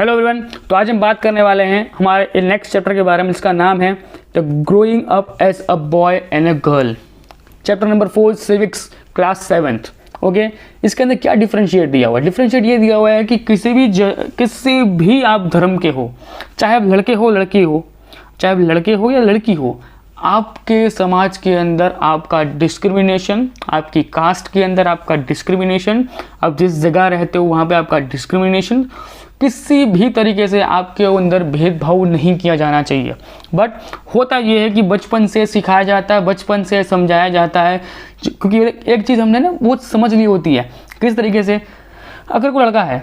Hello everyone. तो आज हम बात करने वाले हैं हमारे नेक्स्ट चैप्टर के बारे में, जिसका नाम है the growing up as a boy and a girl. Chapter number 4 civics class 7th। Okay, इसके अंदर क्या डिफरेंशिएट दिया हुआ है? डिफरेंशिएट ये दिया हुआ है कि किसी भी आप धर्म के हो, चाहे आप लड़के हो लड़की हो, चाहे आप लड़के हो या लड़की हो, आपके समाज के अंदर आपका डिस्क्रिमिनेशन, आपकी कास्ट के अंदर आपका डिस्क्रिमिनेशन, आप जिस जगह रहते हो वहाँ पे आपका डिस्क्रिमिनेशन, किसी भी तरीके से आपके अंदर भेदभाव नहीं किया जाना चाहिए। बट होता ये है कि बचपन से सिखाया जाता है, बचपन से समझाया जाता है, क्योंकि एक चीज़ हमने ना वो समझ ली होती है। किस तरीके से, अगर कोई लड़का है,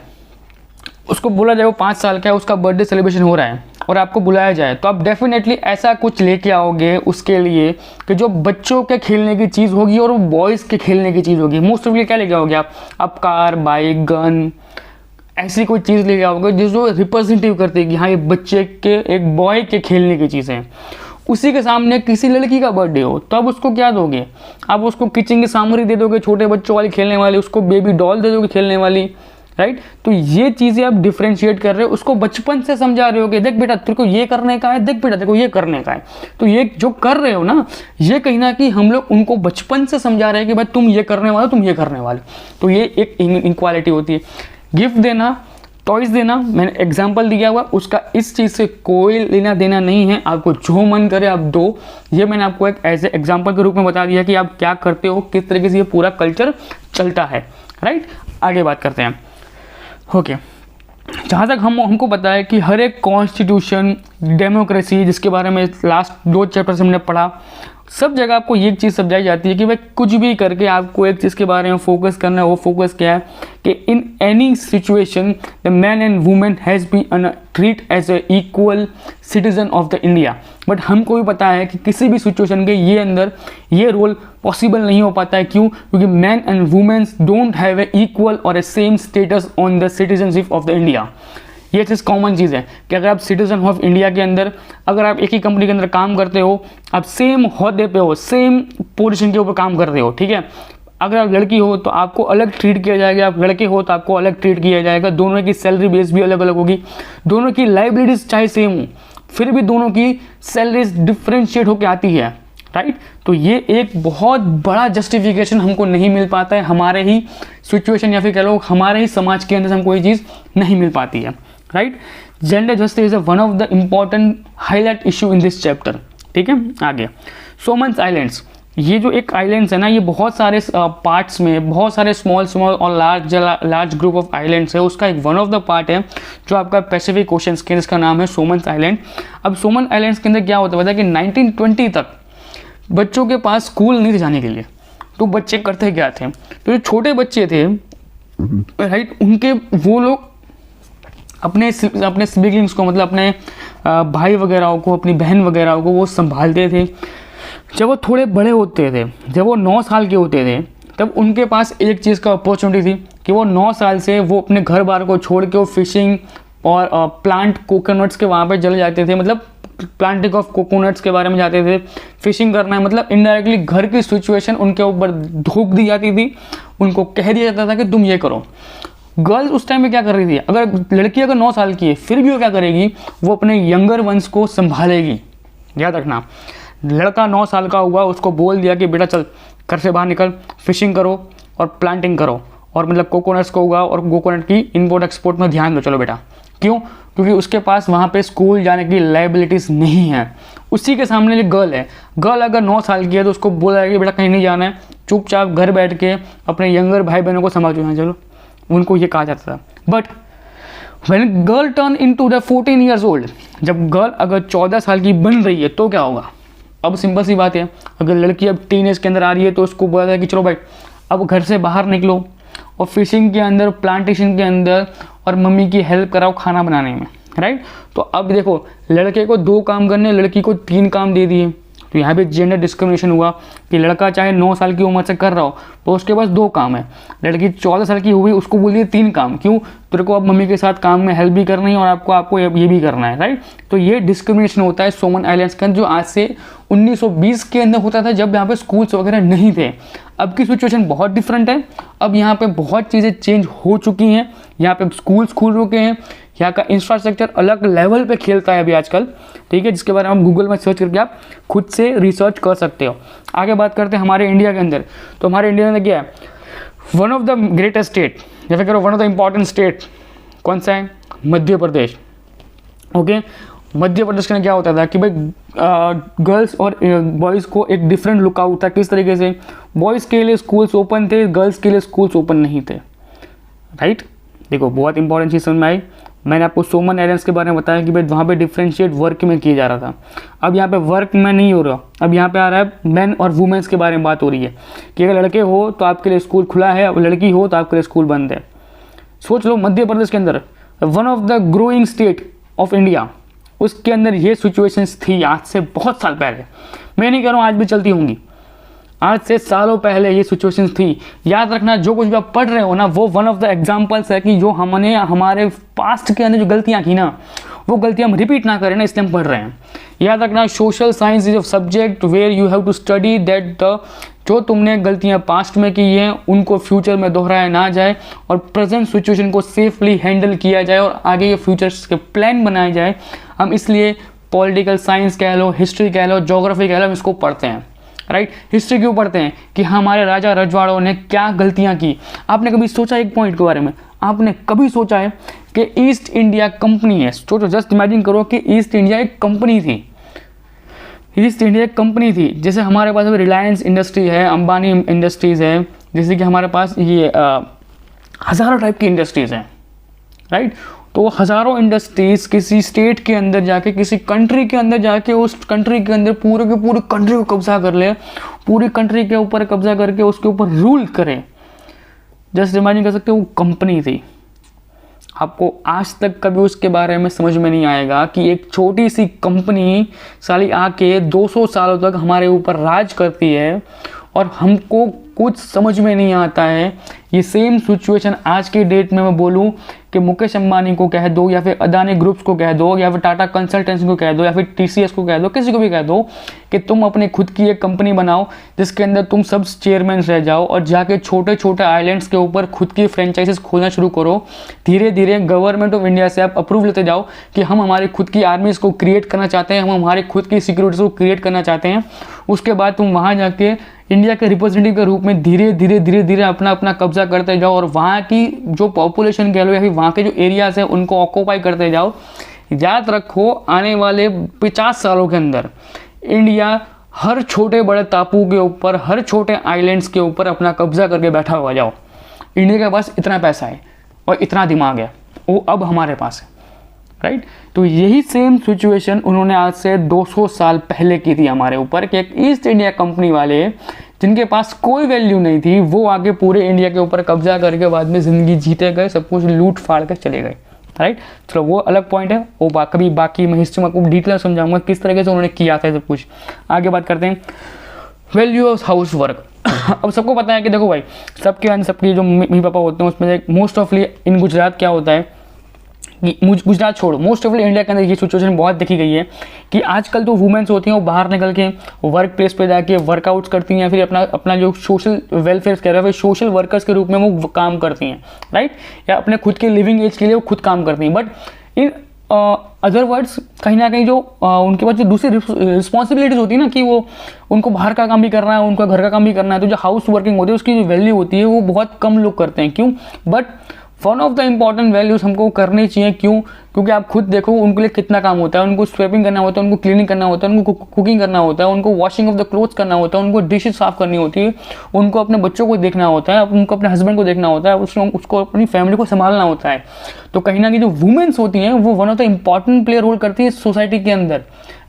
उसको बोला जाए वो 5 साल का है, उसका बर्थडे सेलिब्रेशन हो रहा है और आपको बुलाया जाए, तो आप डेफिनेटली ऐसा कुछ लेके आओगे उसके लिए कि जो बच्चों के खेलने की चीज़ होगी और वो बॉयज़ के खेलने की चीज़ होगी। मोस्ट ऑफ क्या लेके आओगे आप कार, बाइक, गन, ऐसी कोई चीज़ लेके आओगे जो रिप्रेजेंटेटिव करती है कि हाँ ये बच्चे के, एक बॉय के खेलने की चीज़ें हैं। उसी के सामने किसी लड़की का बर्थडे हो तो अब उसको क्या दोगे? आप उसको किचन की सामग्री दे दोगे, छोटे बच्चों वाली खेलने वाली, उसको बेबी डॉल दे दोगे खेलने वाली, राइट? तो ये चीज़ें आप डिफ्रेंशिएट कर रहे हो, उसको बचपन से समझा रहे हो कि देख बेटा तेरे को ये करने का है, देख बेटा तेरे को ये करने का है। तो ये जो कर रहे हो ना, ये कहीं ना कहीं हम लोग उनको बचपन से समझा रहे हैं कि भाई तुम ये करने वाले, तुम ये करने वाले। तो ये एक इनक्वालिटी होती है। गिफ्ट देना, टॉयज़ देना, मैंने एग्जाम्पल दिया हुआ, उसका इस चीज़ से कोई लेना देना नहीं है। आपको जो मन करे आप दो। ये मैंने आपको एक एज ए एग्जाम्पल के रूप में बता दिया कि आप क्या करते हो, किस तरीके से ये पूरा कल्चर चलता है, राइट? आगे बात करते हैं। ओके, जहाँ तक हमको पता है कि हर एक कॉन्स्टिट्यूशन, डेमोक्रेसी, जिसके बारे में लास्ट 2 चैप्टर से हमने पढ़ा, सब जगह आपको ये चीज़ समझाई जाती है कि भाई कुछ भी करके आपको एक चीज़ के बारे में फोकस करना है। वो फोकस क्या है कि in any situation the man and women has been treat as a equal citizen of the India. But हमको भी पता है कि किसी भी सिचुएशन के ये अंदर ये रोल पॉसिबल नहीं हो पाता है। क्यों? क्योंकि man and womens don't have a equal और a same status on the citizenship of the India. ये चीज़ कॉमन चीज़ है कि अगर आप सिटीजन ऑफ इंडिया के अंदर, अगर आप एक ही कंपनी के अंदर काम करते हो, आप सेम ओहदे पे हो, सेम पोजीशन के ऊपर काम कर रहे हो, ठीक है? अगर आप लड़की हो तो आपको अलग ट्रीट किया जाएगा, आप लड़के हो तो आपको अलग ट्रीट किया जाएगा। दोनों की सैलरी बेस भी अलग अलग होगी, दोनों की लाइबिलिटीज़ चाहे सेम हो, फिर भी दोनों की सैलरीज डिफ्रेंशिएट होकर आती है, राइट? तो ये एक बहुत बड़ा जस्टिफिकेशन हमको नहीं मिल पाता है, हमारे ही सिचुएशन या फिर कह लो हमारे ही समाज के अंदर हमको ये चीज़ नहीं मिल पाती है, right? Gender justice is one of the important highlight issue in this chapter, ठीक है? आगे सोमन्स आइलैंड्स, ये जो एक आइलैंड्स है ना, ये बहुत सारे पार्ट्स में, बहुत सारे स्मॉल और लार्ज ग्रुप ऑफ आइलैंड्स है। उसका एक वन ऑफ द पार्ट है जो आपका पैसिफिक ओशन के, जिसका नाम है सोमन्स आइलैंड। अब सोमन आइलैंड्स के अंदर क्या होता है पता है कि 1920 तक बच्चों के पास स्कूल नहीं थे जाने के लिए। तो बच्चे करते क्या थे? तो जो छोटे बच्चे थे, राइट, उनके वो लोग अपने सिबलिंग्स को, मतलब अपने भाई वगैरह को, अपनी बहन वगैरह को वो संभालते थे। जब वो थोड़े बड़े होते थे, जब वो 9 साल के होते थे, तब उनके पास एक चीज़ का अपॉर्चुनिटी थी कि वो 9 साल से वो अपने घर बार को छोड़ के वो फिशिंग और प्लांट कोकोनट्स के वहाँ पे चले जाते थे। मतलब प्लांटिंग ऑफ कोकोनट्स के बारे में जाते थे, फिशिंग करना है। मतलब इनडायरेक्टली घर की सिचुएशन उनके ऊपर धोख दी जाती थी, उनको कह दिया जाता था कि तुम ये करो। गर्ल्स उस टाइम में क्या कर रही थी? अगर लड़की अगर 9 साल की है, फिर भी वो क्या करेगी? वो अपने यंगर वंस को संभालेगी। याद रखना, लड़का 9 साल का हुआ, उसको बोल दिया कि बेटा चल घर से बाहर निकल, फिशिंग करो और प्लांटिंग करो, और मतलब कोकोनट्स को उगाओ और कोकोनट की इंपोर्ट एक्सपोर्ट में ध्यान दो, चलो बेटा। क्यों? क्योंकि उसके पास वहाँ पे स्कूल जाने की लाइबिलिटीज़ नहीं है। उसी के सामने जो गर्ल है, गर्ल अगर 9 साल की है तो उसको बोला जाएगा कि बेटा कहीं नहीं जाना है, चुपचाप घर बैठ के अपने यंगर भाई बहनों को संभालो, चलो, उनको ये कहा जाता था। But when girl turn into the 14 years old, जब गर्ल अगर 14 साल की बन रही है तो क्या होगा? अब सिंपल सी बात है, अगर लड़की अब टीनेज के अंदर आ रही है तो उसको बोला जाए कि चलो भाई अब घर से बाहर निकलो और फिशिंग के अंदर, प्लांटेशन के अंदर, और मम्मी की हेल्प कराओ खाना बनाने में, राइट? तो अब देखो, लड़के को 2 काम करने, लड़की को 3 काम दे दिए। तो यहाँ पे जेंडर डिस्क्रिमिनेशन हुआ कि लड़का चाहे 9 साल की उम्र से कर रहा हो तो उसके पास 2 काम है, लड़की 14 साल की हुई, उसको बोलिए 3 काम। क्यों? तेरे को अब मम्मी के साथ काम में हेल्प भी करनी है और आपको ये भी करना है, राइट? तो ये डिस्क्रिमिनेशन होता है सोमन आइलैंड्स के अंदर, जो आज से 1920 के अंदर होता था, जब यहाँ पे स्कूल्स वगैरह नहीं थे। अब की सिचुएशन बहुत डिफरेंट है। अब यहाँ पे बहुत चीज़ें चेंज हो चुकी हैं, यहाँ पे स्कूल्स खुल चुके हैं, यहाँ का इंफ्रास्ट्रक्चर अलग लेवल पे खेलता है अभी आजकल, ठीक है, जिसके बारे में आप गूगल में सर्च करके आप खुद से रिसर्च कर सकते हो। आगे बात करते हैं हमारे इंडिया के अंदर। तो हमारे इंडिया में क्या है, one of the greatest state या फिर करो one of the important state कौन सा है, मध्य प्रदेश। ओके, मध्य प्रदेश में क्या होता था कि भाई गर्ल्स और बॉयज़ को एक डिफरेंट लुकआउट था। किस तरीके से, बॉयज़ के लिए स्कूल्स ओपन थे, गर्ल्स के लिए स्कूल्स ओपन नहीं थे, राइट। देखो बहुत इंपॉर्टेंट चीज़ समझ में आई। मैंने आपको सोमन आइलैंड्स के बारे में बताया कि भाई वहाँ पे डिफ्रेंशिएट वर्क में किया जा रहा था। अब यहाँ पे वर्क में नहीं हो रहा, अब यहाँ पे आ रहा है मेन और वुमेन्स के बारे में बात हो रही है कि अगर लड़के हो तो आपके लिए स्कूल खुला है, अब लड़की हो तो आपके लिए स्कूल बंद है। सोच लो मध्य प्रदेश के अंदर one of the growing state of India, उसके अंदर ये सिचुएशंस थी आज से बहुत साल पहले। मैं नहीं कह रहा हूँ आज भी चलती होंगी, आज से सालों पहले ये सिचुएशंस थी। याद रखना जो कुछ भी आप पढ़ रहे हो ना, वो वन ऑफ द एग्जांपल्स है कि जो हमने हमारे पास्ट के अंदर जो गलतियाँ की ना, वो गलतियाँ हम रिपीट ना करें ना, इसलिए हम पढ़ रहे हैं। याद रखना social science is a subject where you have to study that the जो तुमने गलतियाँ पास्ट में की हैं उनको फ्यूचर में दोहराया ना जाए और प्रेजेंट सिचुएशन को सेफली हैंडल किया जाए और आगे ये फ्यूचर्स के प्लान बनाए जाए। हम इसलिए पॉलिटिकल साइंस कह लो, हिस्ट्री कह लो, ज्योग्राफी कह लो, हम इसको पढ़ते हैं, राइट। हिस्ट्री क्यों पढ़ते हैं कि हमारे राजा रजवाड़ों ने क्या गलतियां की। आपने कभी सोचा एक पॉइंट के बारे में, आपने कभी सोचा है कि ईस्ट इंडिया कंपनी है, सोचो, जस्ट इमेजिन करो कि ईस्ट इंडिया एक कंपनी थी, ईस्ट इंडिया एक कंपनी थी। जैसे हमारे पास अभी रिलायंस इंडस्ट्री है, अंबानी इंडस्ट्रीज़ है, जैसे कि हमारे पास ये हज़ारों टाइप की इंडस्ट्रीज़ हैं, राइट। तो हज़ारों इंडस्ट्रीज़ किसी स्टेट के अंदर जाके, किसी कंट्री के अंदर जाके, उस कंट्री के अंदर पूरे के पूरे कंट्री को कब्जा कर ले, पूरी कंट्री के ऊपर कब्जा करके उसके ऊपर रूल करे। जस्ट इमेजिन कर सकते हो, वो कंपनी थी। आपको आज तक कभी उसके बारे में समझ में नहीं आएगा कि एक छोटी सी कंपनी साली आके 200 सालों तक हमारे ऊपर राज करती है और हमको कुछ समझ में नहीं आता है। ये सेम सिचुएशन आज की डेट में मैं बोलूँ कि मुकेश अंबानी को कह दो या फिर अदानी ग्रुप्स को कह दो या फिर टाटा कंसल्टेंसी को कह दो या फिर TCS को कह दो, किसी को भी कह दो कि तुम अपने खुद की एक कंपनी बनाओ जिसके अंदर तुम सब चेयरमैन रह जाओ और जाके छोटे छोटे आइलैंड्स के ऊपर खुद की फ्रेंचाइजीज खोलना शुरू करो। धीरे धीरे गवर्नमेंट ऑफ इंडिया से आप अप्रूव लेते जाओ कि हम हमारी खुद की आर्मीज़ को क्रिएट करना चाहते हैं, हम हमारे खुद की सिक्योरिटीज़ को क्रिएट करना चाहते हैं। उसके बाद तुम वहाँ जाके इंडिया के रिप्रेजेंटेटिव के रूप में धीरे धीरे अपना अपना कब्जा करते जाओ और वहाँ की जो पॉपुलेशन कह लो या फिर वहाँ के जो एरियाज़ हैं उनको ऑक्यूपाई करते जाओ। याद रखो आने वाले 50 सालों के अंदर इंडिया हर छोटे बड़े टापू के ऊपर, हर छोटे आइलैंड्स के ऊपर अपना कब्जा करके बैठा हुआ जाओ। इंडिया के पास इतना पैसा है और इतना दिमाग है, वो अब हमारे पास है, राइट। तो यही सेम सिचुएशन उन्होंने आज से 200 साल पहले की थी हमारे ऊपर कि एक ईस्ट इंडिया कंपनी वाले जिनके पास कोई वैल्यू नहीं थी, वो आगे पूरे इंडिया के ऊपर कब्जा करके बाद में ज़िंदगी जीते गए, सब कुछ लूट फाड़ कर चले गए, राइट। चलो वो अलग पॉइंट है, वो कभी बाकी मैं हिस्ट्री में आपको डिटेल समझाऊंगा किस तरीके से उन्होंने किया था सब कुछ। आगे बात करते हैं वैल्यू ऑफ हाउस वर्क। अब सबको पता है कि देखो भाई, सबकी जो मम्मी पापा होते हैं उसमें मोस्ट ऑफली इन गुजरात क्या होता है कि गुजरात छोड़ो, मोस्ट ऑफली इंडिया के अंदर ये सिचुएशन बहुत देखी गई है कि आजकल तो वुमेन्स होती हैं वो बाहर निकल के वर्क प्लेस पे जाके वर्कआउट्स करती हैं, फिर अपना जो सोशल वेलफेयर कह रहे हैं, फिर सोशल वर्कर्स के रूप में वो काम करती हैं, राइट, या अपने खुद के लिविंग एज के लिए वो खुद काम करती हैं। बट इन अदर वर्ड्स कहीं ना कहीं जो उनके पास जो दूसरी रिस्पॉन्सिबिलिटीज़ होती है ना कि वो उनको बाहर का काम भी करना है, उनका घर का काम भी करना है, तो जो हाउस वर्किंग होती है उसकी जो वैल्यू होती है वो बहुत कम लोग करते हैं। क्यों? But one of the important values हमको करनी चाहिए। क्यों? क्योंकि आप खुद देखो उनके लिए कितना काम होता है, उनको स्वेपिंग करना होता है, उनको क्लीनिंग करना होता है, उनको कुकिंग करना होता है, उनको वॉशिंग ऑफ द क्लोथ्स करना होता है, उनको डिशेज साफ़ करनी होती है, उनको अपने बच्चों को देखना होता है, उनको अपने हस्बैंड को देखना होता है, उसको अपनी फैमिली को संभालना होता है। तो कहीं ना कहीं जो वुमेन्स होती हैं वो one of the important play role करती है सोसाइटी के अंदर,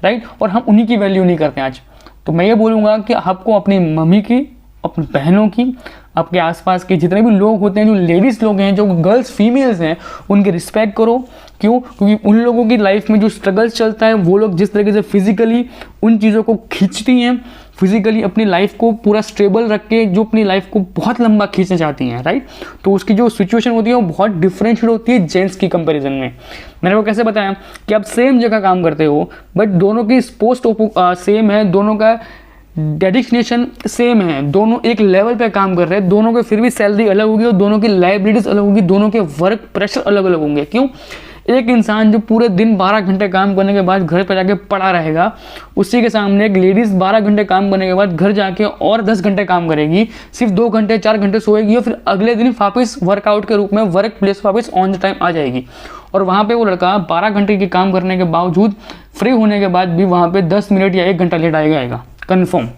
राइट। और हम उन्हीं की वैल्यू नहीं करते आज। तो मैं ये बोलूँगा कि आपको अपनी मम्मी की, अपनी बहनों की, आपके आसपास के जितने भी लोग होते हैं, जो लेडीज़ लोग हैं, जो गर्ल्स फीमेल्स हैं, उनके रिस्पेक्ट करो। क्यों? क्योंकि उन लोगों की लाइफ में जो स्ट्रगल्स चलता है, वो लोग जिस तरीके से फिजिकली उन चीज़ों को खींचती हैं, फिजिकली अपनी लाइफ को पूरा स्टेबल रख के जो अपनी लाइफ को बहुत लंबा खींचना चाहती हैं, राइट। तो उसकी जो सिचुएशन होती है वो बहुत डिफरेंशिएट होती है जेंट्स की कंपैरिजन में। मैंने वो कैसे बताया कि आप सेम जगह काम करते हो बट दोनों की पोस्ट सेम है, दोनों का डेडिकेशन सेम है, दोनों एक लेवल पे काम कर रहे हैं, दोनों के फिर भी सैलरी अलग होगी और दोनों की लाइबिलिटीज़ अलग होगी, दोनों के वर्क प्रेशर अलग अलग होंगे। क्यों? एक इंसान जो पूरे दिन 12 घंटे काम करने के बाद घर पर जाके पड़ा रहेगा, उसी के सामने एक लेडीज़ 12 घंटे काम करने के बाद घर जाके और 10 घंटे काम करेगी, सिर्फ 2 घंटे 4 घंटे सोएगी और फिर अगले दिन वापस वर्कआउट के रूप में वर्क प्लेस वापस ऑन द टाइम आ जाएगी। और वहाँ पे वो लड़का 12 घंटे के काम करने के बावजूद फ्री होने के बाद भी वहाँ पे 10 मिनट या 1 घंटा लेट आएगा कन्फर्म।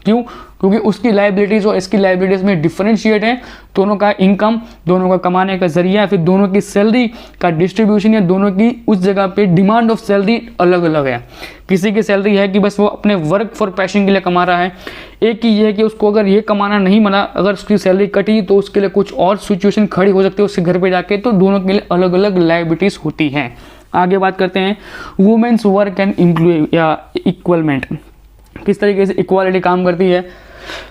क्यों? क्योंकि उसकी लाइबिलिटीज़ और इसकी लाइबिलिटीज़ में डिफरेंशिएट है, दोनों का इनकम, दोनों का कमाने का जरिया, फिर दोनों की सैलरी का डिस्ट्रीब्यूशन या दोनों की उस जगह पे डिमांड ऑफ सैलरी अलग अलग है। किसी की सैलरी है कि बस वो अपने वर्क फॉर पैशन के लिए कमा रहा है, एक की ये है कि उसको अगर ये कमाना नहीं मिला, अगर उसकी सैलरी कटी तो उसके लिए कुछ और सिचुएशन खड़ी हो सकती है उसके घर पर जाके, तो दोनों के लिए अलग अलग लाइबिलिटीज़ होती हैं। आगे बात करते हैं वुमेन्स वर्क एंड एम्प्लॉय या इक्वलमेंट, किस तरीके से इक्वालिटी काम करती है।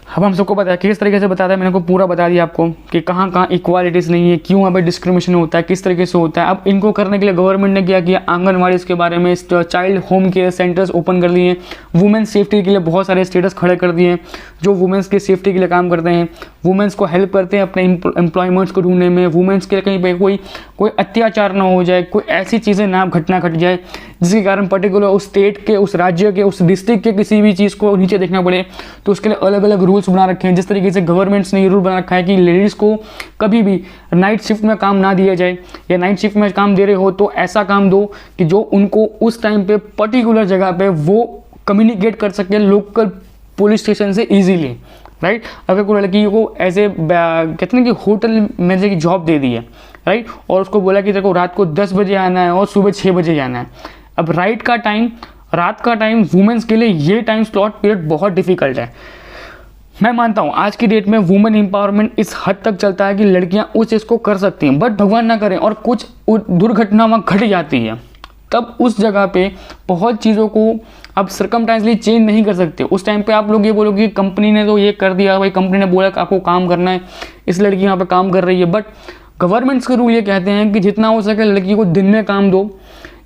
अब हम सबको पता है किस तरीके से बताता है, मैंने को पूरा बता दिया आपको कि कहाँ कहाँ इक्वालिटीज़ नहीं है, क्यों यहाँ पे डिस्क्रिमिनेशन होता है, किस तरीके से होता है। अब इनको करने के लिए गवर्नमेंट ने क्या किया, आंगनवाड़ी के बारे में child home care centres open कर दिए, वुमेन्स सेफ्टी के लिए बहुत सारे स्टेटस खड़े कर दिए हैं जो वुमेन्स की सेफ्टी के लिए काम करते हैं, वुमेन्स को हेल्प करते हैं अपने एम्प्लॉयमेंट्स को ढूंढने में, वुमेन्स के लिए कहीं पर कोई अत्याचार ना हो जाए, कोई ऐसी चीज़ें ना घटना घट जाए जिसके कारण पर्टिकुलर उस स्टेट के, उस राज्य के, उस डिस्ट्रिक्ट के किसी भी चीज़ को नीचे देखना पड़े, तो उसके लिए अलग अलग रूल्स बना रखे हैं। जिस तरीके से गवर्नमेंट्स ने ये रूल बना रखा है कि लेडीज़ को कभी भी नाइट शिफ्ट में काम ना दिया जाए, या नाइट शिफ्ट में काम दे रहे हो तो ऐसा काम दो कि जो उनको उस टाइम पे पर्टिकुलर जगह पे वो कम्युनिकेट कर सके लोकल पुलिस स्टेशन से ईजीली, राइट। अगर कोई लड़की को ऐसे कहते हैं कि होटल में से जॉब दे दी है, राइट, और उसको बोला कि तेरे को रात को 10 बजे आना है और सुबह 6 बजे जाना है। अब रात का टाइम वुमेन्स के लिए ये टाइम स्लॉट पीरियड बहुत डिफिकल्ट है। मैं मानता हूँ आज की डेट में वुमेन एम्पावरमेंट इस हद तक चलता है कि लड़कियाँ उस चीज़ को कर सकती हैं, बट भगवान ना करें और कुछ दुर्घटना वहाँ घट जाती है, तब उस जगह पे बहुत चीज़ों को आप सर्कमस्टेंसली चेंज नहीं कर सकते। उस टाइम पे आप लोग ये बोलोगे कि कंपनी ने तो ये कर दिया, भाई कंपनी ने बोला कि आपको काम करना है, इस लड़की यहाँ पे काम कर रही है, बट गवर्नमेंट्स के रूल ये कहते हैं कि जितना हो सके लड़की को दिन में काम दो,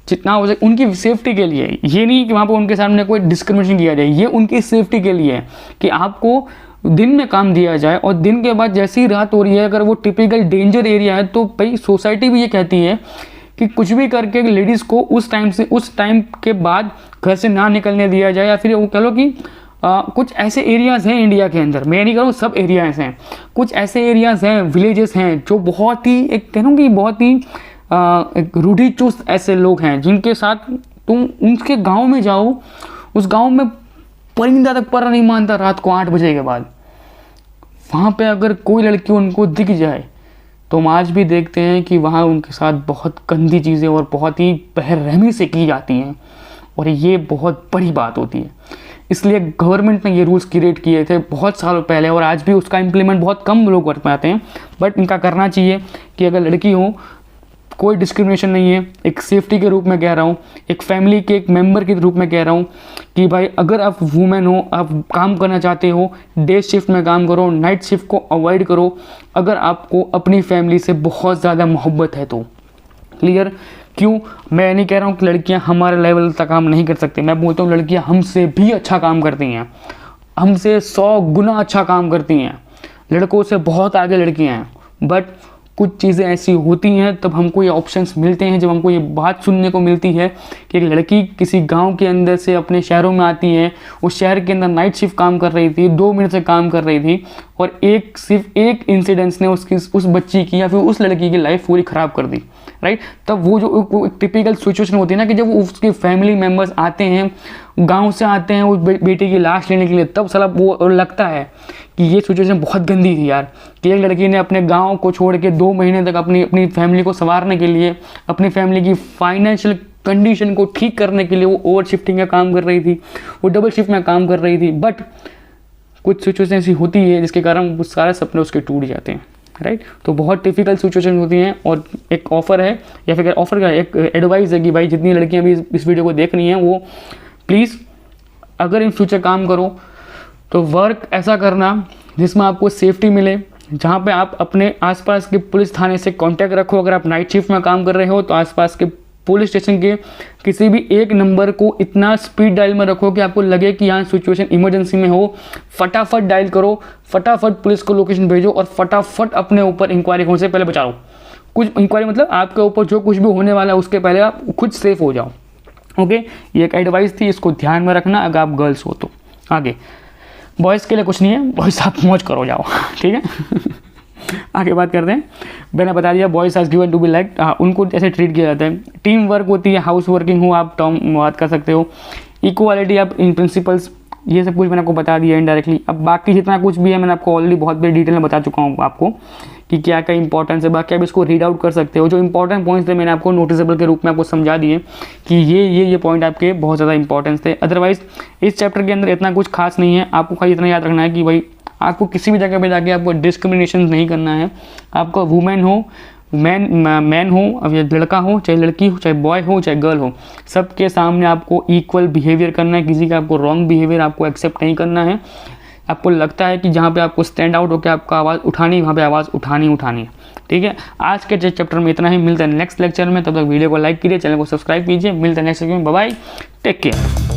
जितना हो सके उनकी सेफ्टी के लिए। ये नहीं कि वहाँ पर उनके सामने कोई डिस्क्रिमिनेशन किया जाए, ये उनकी सेफ्टी के लिए है कि आपको दिन में काम दिया जाए, और दिन के बाद जैसी रात हो रही है अगर वो टिपिकल डेंजर एरिया है तो भाई सोसाइटी भी ये कहती है कि कुछ भी करके लेडीज़ को उस टाइम के बाद घर से ना निकलने दिया जाए, या फिर वो कह लो कि कुछ ऐसे एरियाज़ हैं इंडिया के अंदर, मैं नहीं कह रहा हूँ सब एरियाज़ हैं, कुछ ऐसे एरियाज़ हैं, विलेजेस हैं जो बहुत ही एक कह रहा हूँ कि बहुत ही रूढ़िचुस्त ऐसे लोग हैं जिनके साथ तुम उनके गांव में जाओ, उस गांव में परिंदा तक पर नहीं मानता रात को 8 बजे के बाद। वहाँ पे अगर कोई लड़की उनको दिख जाए तो हम आज भी देखते हैं कि वहाँ उनके साथ बहुत गंदी चीज़ें और बहुत ही बेरहमी से की जाती हैं, और ये बहुत बड़ी बात होती है। इसलिए गवर्नमेंट ने ये रूल्स क्रिएट किए थे बहुत सालों पहले, और आज भी उसका इम्प्लीमेंट बहुत कम लोग कर पाते हैं, बट इनका करना चाहिए कि अगर लड़की हो कोई डिस्क्रिमिनेशन नहीं है। एक सेफ्टी के रूप में कह रहा हूँ, एक फैमिली के एक मेंबर के रूप में कह रहा हूँ कि भाई अगर आप वुमेन हो, आप काम करना चाहते हो, डे शिफ्ट में काम करो, नाइट शिफ्ट को अवॉइड करो, अगर आपको अपनी फैमिली से बहुत ज़्यादा मोहब्बत है तो। क्लियर? क्यों? मैं नहीं कह रहा हूँ कि लड़कियाँ हमारे लेवल तक काम नहीं कर सकती, मैं बोलता हूँ लड़कियाँ हमसे भी अच्छा काम करती हैं, हमसे 100 गुना अच्छा काम करती हैं, लड़कों से बहुत आगे लड़कियाँ हैं। बट कुछ चीज़ें ऐसी होती हैं तब हमको ये ऑप्शंस मिलते हैं, जब हमको ये बात सुनने को मिलती है कि एक लड़की किसी गांव के अंदर से अपने शहरों में आती है, उस शहर के अंदर नाइट शिफ्ट काम कर रही थी, 2 मिनट से काम कर रही थी, और सिर्फ एक इंसिडेंस ने उस बच्ची की या फिर उस लड़की की लाइफ पूरी ख़राब कर दी, राइट। तब वो जो टिपिकल सिचुएशन होती है ना कि जब उसके फैमिली मेम्बर्स आते हैं, गांव से आते हैं उस बेटी की लाश लेने के लिए, तब साला वो लगता है कि ये सिचुएशन बहुत गंदी थी यार, कि एक लड़की ने अपने गांव को छोड़ के 2 महीने तक अपनी फैमिली को संवारने के लिए, अपनी फैमिली की फाइनेंशियल कंडीशन को ठीक करने के लिए वो ओवर शिफ्टिंग का काम कर रही थी, वो डबल शिफ्ट में काम कर रही थी। बट कुछ सिचुएशन ऐसी होती है जिसके कारण वो सारे सपने उसके टूट जाते हैं, राइट। तो बहुत डिफिकल्ट सिचुएशन होती हैं, और एक ऑफ़र है, या फिर ऑफ़र का एक एडवाइस है कि भाई जितनी लड़कियाँ भी इस वीडियो को देख रही हैं वो प्लीज़ अगर इन फ्यूचर काम करो तो वर्क ऐसा करना जिसमें आपको सेफ्टी मिले, जहाँ पे आप अपने आसपास के पुलिस थाने से कांटेक्ट रखो। अगर आप नाइट शिफ्ट में काम कर रहे हो तो आसपास के पुलिस स्टेशन के किसी भी एक नंबर को इतना स्पीड डायल में रखो कि आपको लगे कि यहाँ सिचुएशन इमरजेंसी में हो, फटाफट डायल करो, फटाफट पुलिस को लोकेशन भेजो और फटाफट अपने ऊपर इंक्वायरी होने से पहले बचाओ। कुछ इंक्वायरी मतलब आपके ऊपर जो कुछ भी होने वाला है उसके पहले आप खुद सेफ हो जाओ। ओके, ये एक एडवाइस थी, इसको ध्यान में रखना अगर आप गर्ल्स हो तो। आगे बॉयज़ के लिए कुछ नहीं है, बॉयज़ आप मौज करो जाओ, ठीक है। आगे बात करते हैं। मैंने बता दिया boys are given to be like, उनको ऐसे ट्रीट किया जाता है। टीम वर्क होती है, हाउस वर्किंग हो आप टर्म बात कर सकते हो, इक्वालिटी आप इन प्रिंसिपल्स, ये सब कुछ मैंने आपको बता दिया इनडायरेक्टली। अब बाकी जितना कुछ भी है मैंने आपको ऑलरेडी बहुत बड़ी डिटेल में बता चुका हूँ आपको कि क्या क्या इंपॉर्टेंस है। बाकी आप इसको रीड आउट कर सकते हो। जो इंपॉर्टेंट पॉइंट्स थे मैंने आपको नोटिसेबल के रूप में आपको समझा दिए कि ये पॉइंट आपके बहुत ज़्यादा इंपॉर्टेंस थे। अदरवाइज इस चैप्टर के अंदर इतना कुछ खास नहीं है। आपको खाली इतना याद रखना है कि भाई आपको किसी भी जगह पे जाके आपको डिस्क्रिमिनेशन नहीं करना है। आपको वुमेन हो, मैन हो, अब ये लड़का हो चाहे लड़की हो, चाहे बॉय हो चाहे गर्ल हो, सबके सामने आपको इक्वल बिहेवियर करना है। किसी का आपको रॉन्ग बिहेवियर आपको एक्सेप्ट नहीं करना है। आपको लगता है कि जहाँ पे आपको स्टैंड आउट होकर आपका आवाज़ उठानी है वहाँ पे आवाज़ उठानी है, ठीक है। आज के चैप्टर में इतना ही, मिलता है नेक्स्ट लेक्चर में। तब तक वीडियो को लाइक कीजिए, चैनल को सब्सक्राइब कीजिए। मिलता है नेक्स्ट लेक्चर में, बाय बाय, टेक केयर।